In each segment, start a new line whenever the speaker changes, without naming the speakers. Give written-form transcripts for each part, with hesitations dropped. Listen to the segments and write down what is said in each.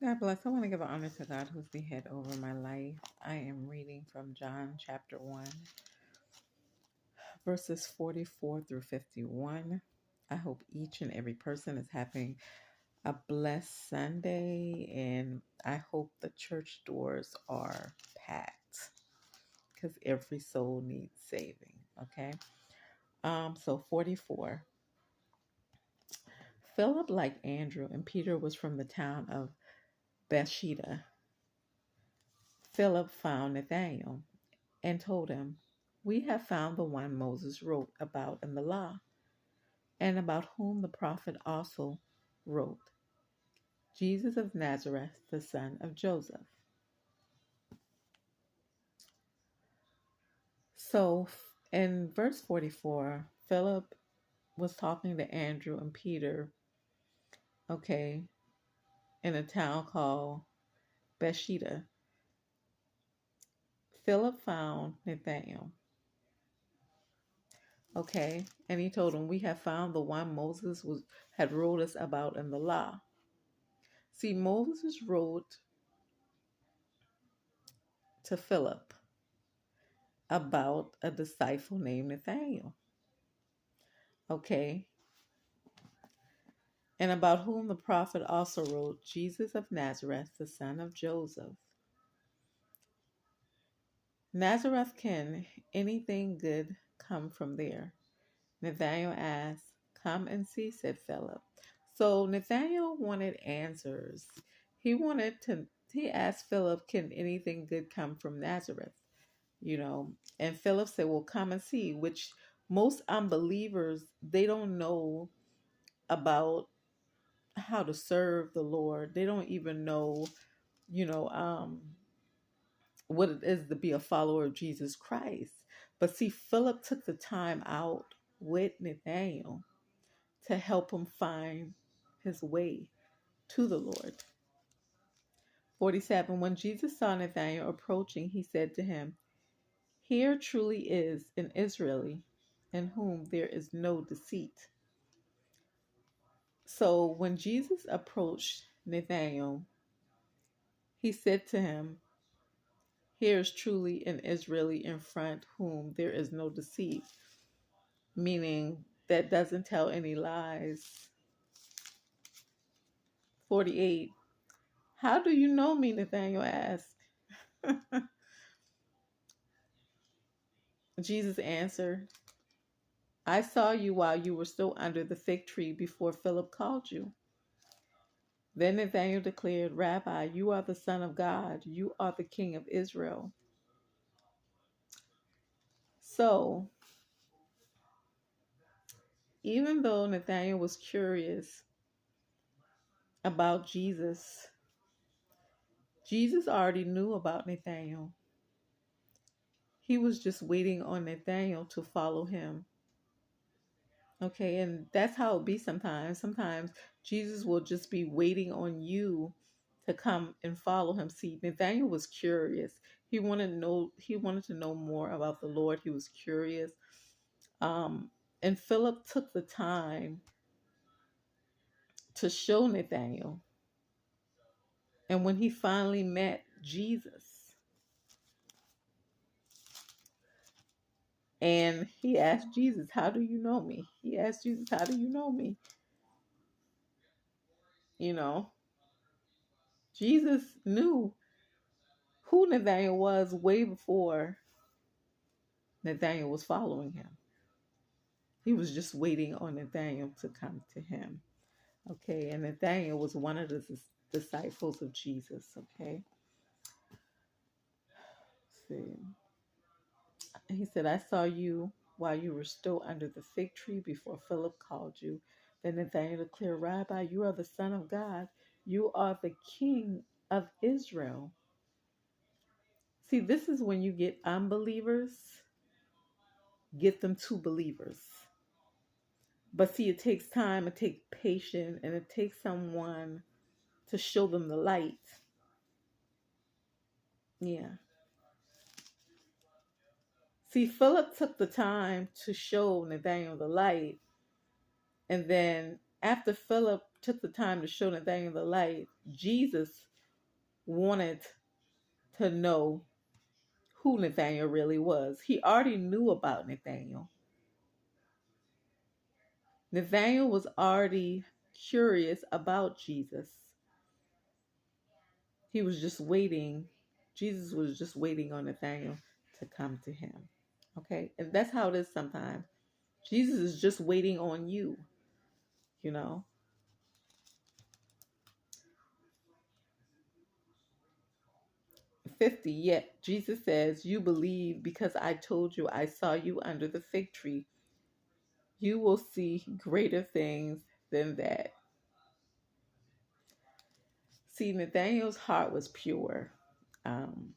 God bless. I want to give honor to God who's the head over my life. I am reading from John chapter 1, verses 44 through 51. I hope each and every person is having a blessed Sunday, and I hope the church doors are packed because every soul needs saving. Okay. So 44. Philip, like Andrew and Peter, was from the town of Bethsaida. Philip found Nathanael and told him, "We have found the one Moses wrote about in the law, and about whom the prophet also wrote, Jesus of Nazareth, the son of Joseph." So in verse 44, Philip was talking to Andrew and Peter, okay, in a town called Bethsaida. Philip found Nathanael, okay, and he told him, "We have found the one Moses had wrote us about in the law." See, Moses wrote to Philip about a disciple named Nathaniel, okay, and about whom the prophet also wrote, Jesus of Nazareth, the son of Joseph. Nazareth, can anything good come from there? Nathaniel asked. "Come and see," said Philip. So Nathaniel wanted answers. He asked Philip, "Can anything good come from Nazareth?" And Philip said, "Well, come and see," which most unbelievers, they don't know about how to serve the Lord. They don't even know, you know, um, what it is to be a follower of Jesus Christ. But see, Philip took the time out with Nathaniel to help him find his way to the Lord. 47. When Jesus saw Nathanael approaching, he said to him, "Here truly is an Israeli in whom there is no deceit." So when Jesus approached Nathanael, he said to him, "Here is truly an Israeli in front whom there is no deceit," meaning that doesn't tell any lies. 48. "How do you know me?" Nathanael asked. Jesus answered, "I saw you while you were still under the fig tree before Philip called you." Then Nathanael declared, "Rabbi, you are the Son of God. You are the King of Israel." So, even though Nathanael was curious about Jesus, Jesus already knew about Nathanael. He was just waiting on Nathanael to follow him. Okay, and that's how it be sometimes. Sometimes Jesus will just be waiting on you to come and follow him. See, Nathanael was curious. He wanted to know more about the Lord. He was curious. And Philip took the time to show Nathanael. And when he finally met Jesus, and he asked Jesus, "How do you know me?" He asked Jesus, "How do you know me?" You know, Jesus knew who Nathanael was way before Nathanael was following him. He was just waiting on Nathanael to come to him. Okay, and Nathanael was one of the disciples of Jesus. Okay, let's see. He said, "I saw you while you were still under the fig tree before Philip called you." Then Nathanael declared, "Rabbi, you are the Son of God. You are the King of Israel." See, this is when you get unbelievers, get them to believers. But see, it takes time, it takes patience, and it takes someone to show them the light. Yeah. See, Philip took the time to show Nathanael the light. And then after Philip took the time to show Nathanael the light, Jesus wanted to know who Nathaniel really was. He already knew about Nathaniel. Nathaniel was already curious about Jesus. He was just waiting. Jesus was just waiting on Nathaniel to come to him. Okay? And that's how it is sometimes. Jesus is just waiting on you, you know. 50, yet Jesus says, "You believe because I told you I saw you under the fig tree. You will see greater things than that." See, Nathaniel's heart was pure. Um,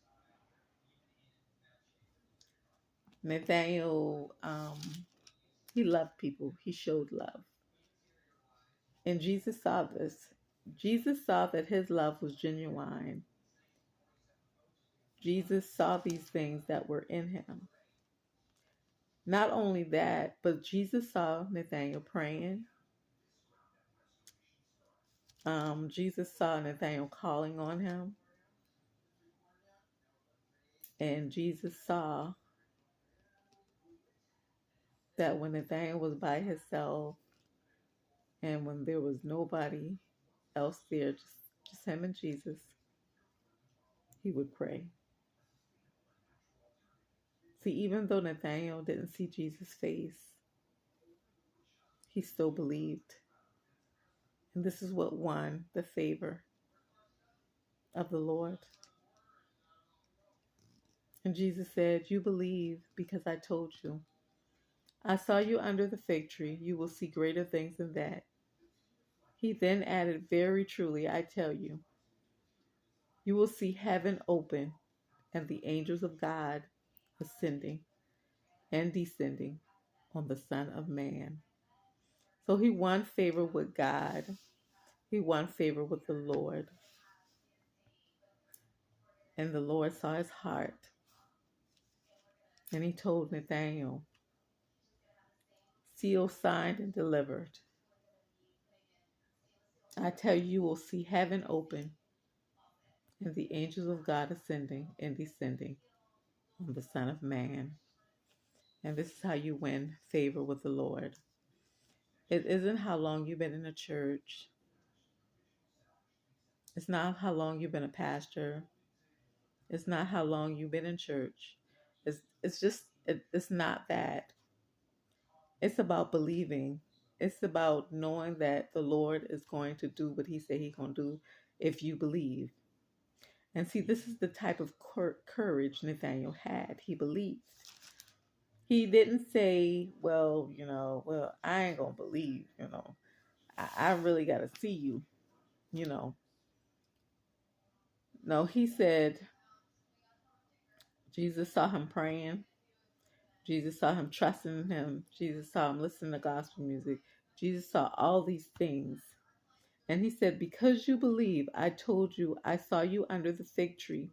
Nathaniel, he loved people. He showed love. And Jesus saw this. Jesus saw that his love was genuine. Jesus saw these things that were in him. Not only that, but Jesus saw Nathaniel praying. Jesus saw Nathaniel calling on him. And Jesus saw that when Nathaniel was by himself and when there was nobody else there, just him and Jesus, he would pray. See, even though Nathaniel didn't see Jesus' face, he still believed. And this is what won the favor of the Lord. And Jesus said, "You believe because I told you. I saw you under the fig tree. You will see greater things than that." He then added, "Very truly, I tell you, you will see heaven open and the angels of God ascending and descending on the Son of Man." So he won favor with God. He won favor with the Lord. And the Lord saw his heart. And he told Nathanael, "Sealed, signed, and delivered. I tell you, you will see heaven open and the angels of God ascending and descending on the Son of Man." And this is how you win favor with the Lord. It isn't how long you've been in a church. It's not how long you've been a pastor. It's not how long you've been in church. It's not that. It's about believing. It's about knowing that the Lord is going to do what he said he's going to do if you believe. And see, this is the type of courage Nathaniel had. He believed. He didn't say, well, I ain't going to believe, I really got to see you, you know. No, he said, Jesus saw him praying. Jesus saw him trusting in him. Jesus saw him listening to gospel music. Jesus saw all these things. And he said, "Because you believe, I told you, I saw you under the fig tree.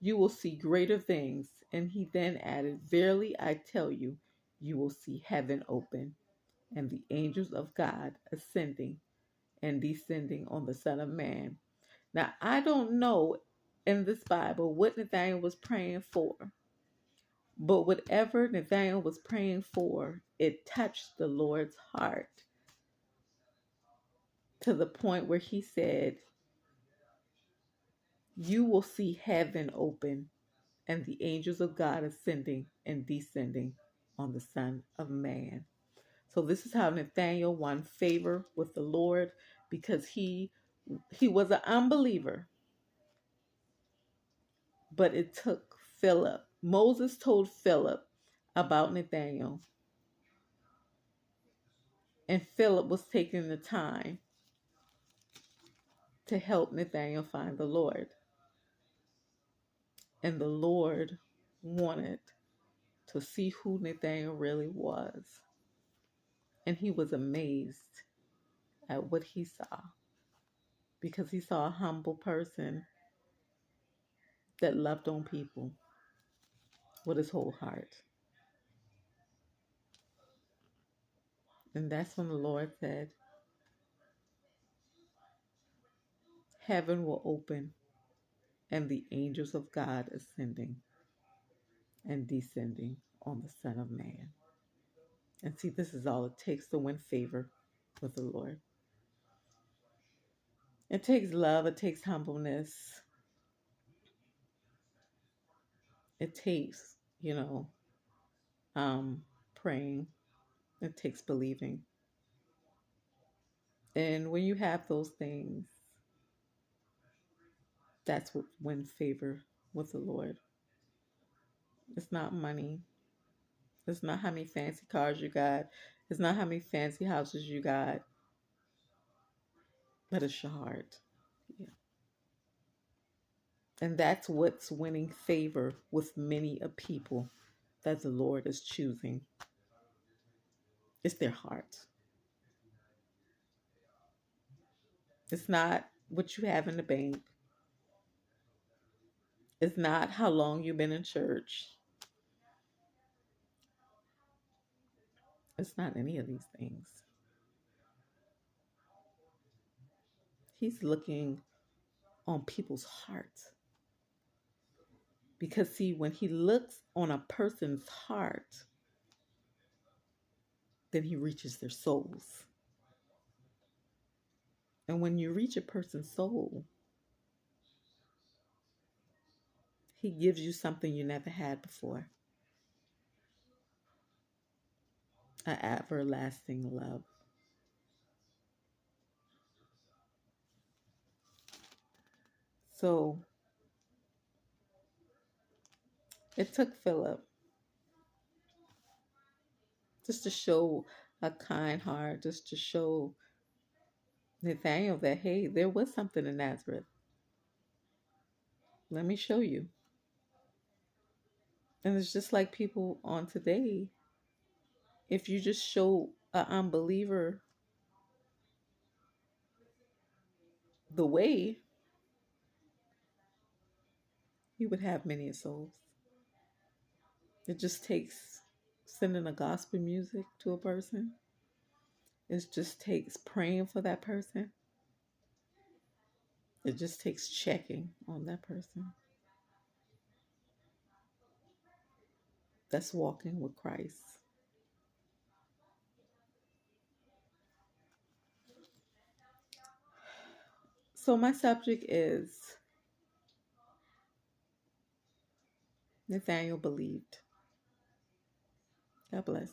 You will see greater things." And he then added, "Verily I tell you, you will see heaven open and the angels of God ascending and descending on the Son of Man." Now, I don't know in this Bible what Nathaniel was praying for, but whatever Nathaniel was praying for, it touched the Lord's heart to the point where he said, "You will see heaven open and the angels of God ascending and descending on the Son of Man." So this is how Nathaniel won favor with the Lord, because he was an unbeliever, but it took Philip. Moses told Philip about Nathaniel, and Philip was taking the time to help Nathaniel find the Lord. And the Lord wanted to see who Nathaniel really was. And he was amazed at what he saw, because he saw a humble person that loved on people with his whole heart. And that's when the Lord said, heaven will open and the angels of God ascending and descending on the Son of Man. And see, this is all it takes to win favor with the Lord. It takes love, it takes humbleness, it takes, um, praying, it takes believing. And when you have those things, that's what wins favor with the Lord. It's not money. It's not how many fancy cars you got. It's not how many fancy houses you got. But it's your heart. Yeah. And that's what's winning favor with many a people that the Lord is choosing. It's their heart. It's not what you have in the bank. It's not how long you've been in church. It's not any of these things. He's looking on people's hearts. Because, see, when he looks on a person's heart, then he reaches their souls. And when you reach a person's soul, he gives you something you never had before. An everlasting love. So it took Philip just to show a kind heart, just to show Nathaniel that, hey, there was something in Nazareth. Let me show you. And it's just like people on today. If you just show an unbeliever the way, you would have many souls. It just takes sending a gospel music to a person. It just takes praying for that person. It just takes checking on that person. That's walking with Christ. So my subject is Nathaniel believed. God bless.